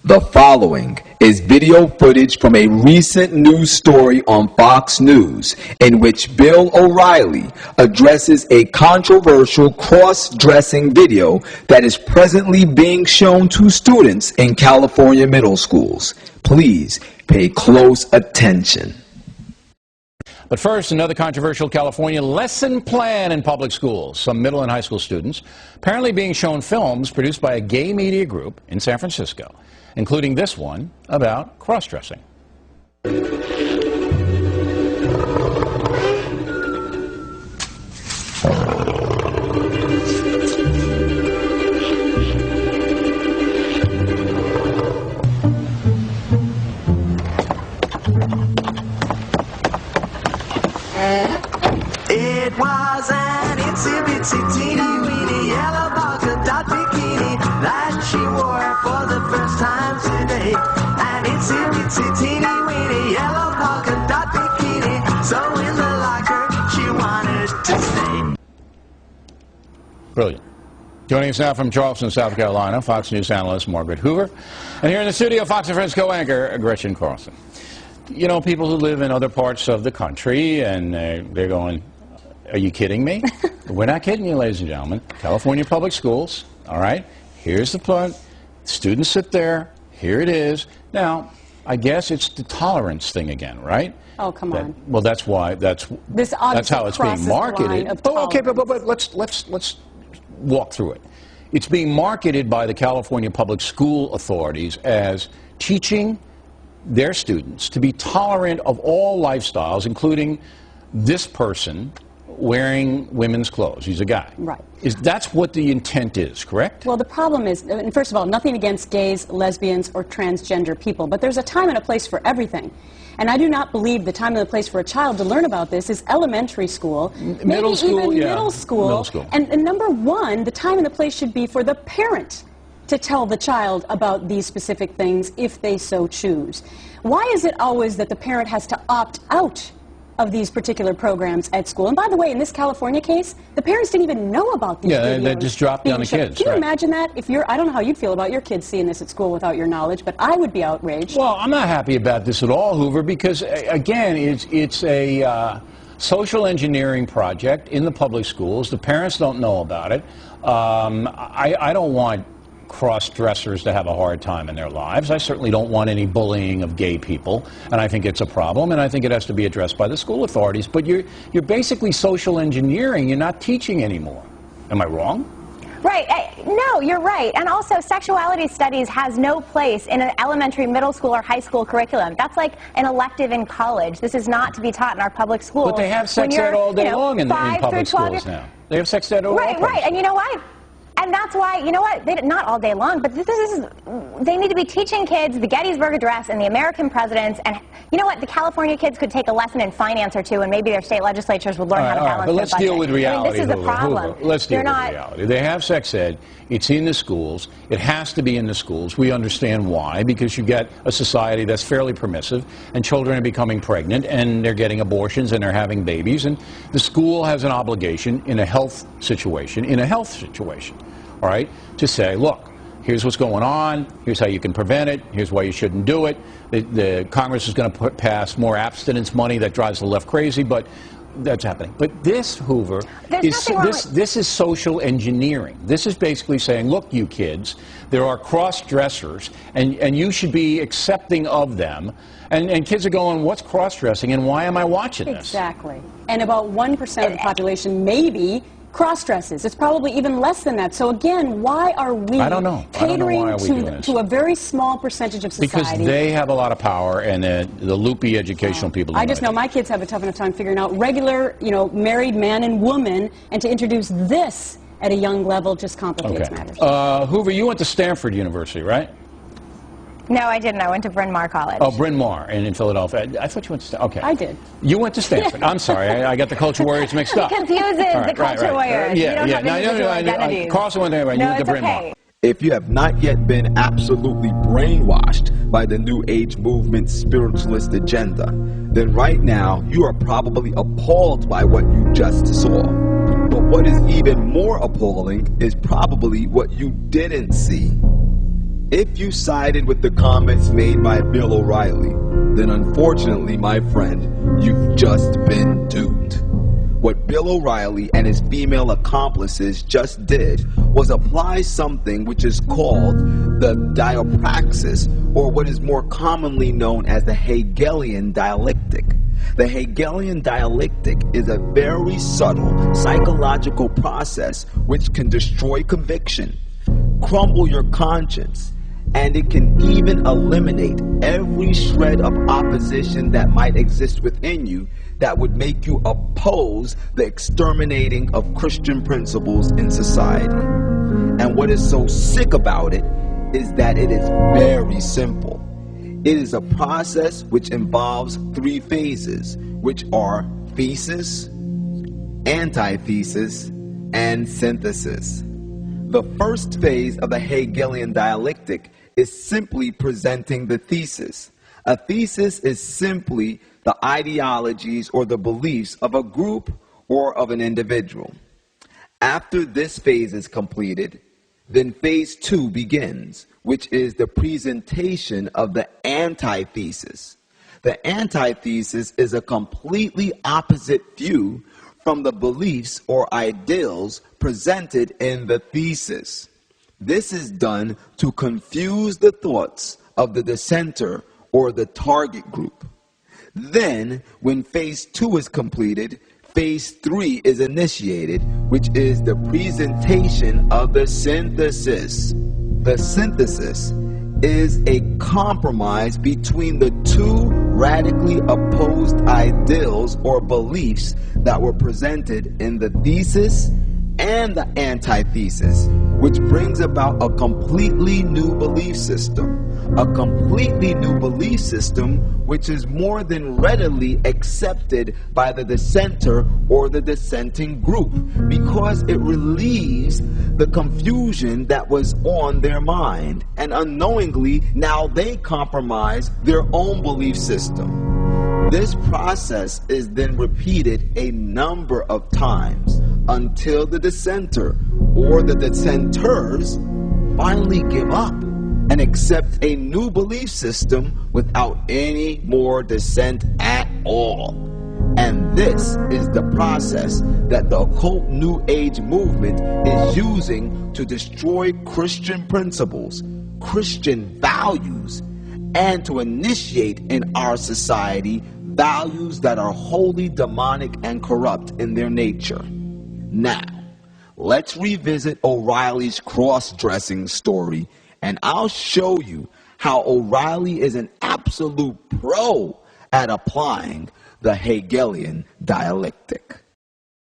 The following is video footage from a recent news story on Fox News in which Bill O'Reilly addresses a controversial cross-dressing video that is presently being shown to students in California middle schools. Please pay close attention. But first, another controversial California lesson plan in public schools. Some middle and high school students apparently being shown films produced by a gay media group in San Francisco, including this one about cross-dressing. It was an itsy-bitsy teeny-weeny yellow polka dot bikini that she wore for the first time today. An itsy-bitsy teeny-weeny yellow polka dot bikini, so in the locker she wanted to stay. Brilliant. Joining us now from Charleston, South Carolina, Fox News analyst Margaret Hoover. And here in the studio, Fox and Friends co-anchor Gretchen Carlson. You know, people who live in other parts of the country, and they're going, are you kidding me? We're not kidding you, ladies and gentlemen. California public schools, all right? Here's the point. Students sit there. Here it is. Now, I guess it's the tolerance thing again, right? Oh, come on. Well, that's why, that's how it's being marketed. Okay, but let's walk through it. It's being marketed by the California public school authorities as teaching their students to be tolerant of all lifestyles, including this person wearing women's clothes. He's a guy. Right. That's what the intent is, correct? Well, the problem is, and first of all, nothing against gays, lesbians, or transgender people, but there's a time and a place for everything. And I do not believe the time and the place for a child to learn about this is elementary school, middle school, even yeah. middle school. Middle school. And number one, the time and the place should be for the parent to tell the child about these specific things if they so choose. Why is it always that the parent has to opt out of these particular programs at school? And by the way, in this California case, the parents didn't even know about these videos. Yeah, they just dropped down the kids. Can you imagine that? If you're, I don't know how you'd feel about your kids seeing this at school without your knowledge, but I would be outraged. Well, I'm not happy about this at all, Hoover, because, again, it's a social engineering project in the public schools. The parents don't know about it. I don't want cross-dressers to have a hard time in their lives. I certainly don't want any bullying of gay people, and I think it's a problem, and I think it has to be addressed by the school authorities. But you're basically social engineering. You're not teaching anymore. Am I wrong? Right. No, you're right. And also, sexuality studies has no place in an elementary, middle school, or high school curriculum. That's like an elective in college. This is not to be taught in our public schools. But they have sex ed all day long in public schools now. They have sex ed all day long. Right, and you know what? And that's why, you know what, not all day long, but they need to be teaching kids the Gettysburg Address and the American presidents, and you know what, the California kids could take a lesson in finance or two, and maybe their state legislatures would learn how to balance their budget. But let's deal with reality. I mean, this is the problem. Hoover. Let's deal with reality. They have sex ed. It's in the schools. It has to be in the schools. We understand why, because you get a society that's fairly permissive, and children are becoming pregnant, and they're getting abortions, and they're having babies, and the school has an obligation in a health situation, all right, to say, look, here's what's going on, here's how you can prevent it, here's why you shouldn't do it. The Congress is going to pass more abstinence money that drives the left crazy, but that's happening. But this, Hoover, this is social engineering. This is basically saying, look, you kids, there are cross-dressers, and you should be accepting of them. And kids are going, what's cross-dressing, and why am I watching this? Exactly. And about 1% of the population maybe cross-dresses. It's probably even less than that. So again, why are we catering to a very small percentage of society? Because they have a lot of power, and the loopy educational people. I just know my kids have a tough enough time figuring out regular, married man and woman, and to introduce this at a young level just complicates matters. Hoover, you went to Stanford University, right? No, I didn't. I went to Bryn Mawr College. Oh, Bryn Mawr in Philadelphia. I thought you went to Stanford. Okay. I did. You went to Stanford. I'm sorry. I got the culture warriors mixed up. It confuses the culture warriors. Yeah. Carlson went there. You went to Bryn Mawr. If you have not yet been absolutely brainwashed by the New Age movement's spiritualist agenda, then right now you are probably appalled by what you just saw. But what is even more appalling is probably what you didn't see. If you sided with the comments made by Bill O'Reilly, then unfortunately, my friend, you've just been duped. What Bill O'Reilly and his female accomplices just did was apply something which is called the diapraxis, or what is more commonly known as the Hegelian dialectic. The Hegelian dialectic is a very subtle psychological process which can destroy conviction, crumble your conscience, and it can even eliminate every shred of opposition that might exist within you that would make you oppose the exterminating of Christian principles in society. And what is so sick about it is that it is very simple. It is a process which involves three phases, which are thesis, antithesis, and synthesis. The first phase of the Hegelian dialectic is simply presenting the thesis. A thesis is simply the ideologies or the beliefs of a group or of an individual. After this phase is completed, then phase 2 begins, which is the presentation of the antithesis. The antithesis is a completely opposite view from the beliefs or ideals presented in the thesis. This is done to confuse the thoughts of the dissenter or the target group. Then, when phase 2 is completed, phase 3 is initiated, which is the presentation of the synthesis. The synthesis is a compromise between the two radically opposed ideals or beliefs that were presented in the thesis and the antithesis, which brings about a completely new belief system. A completely new belief system which is more than readily accepted by the dissenter or the dissenting group, because it relieves the confusion that was on their mind, and unknowingly now they compromise their own belief system. This process is then repeated a number of times until the dissenter or the dissenters finally give up and accept a new belief system without any more dissent at all. And this is the process that the occult New Age movement is using to destroy Christian principles, Christian values, and to initiate in our society values that are wholly demonic and corrupt in their nature. Now, let's revisit O'Reilly's cross-dressing story, and I'll show you how O'Reilly is an absolute pro at applying the Hegelian dialectic.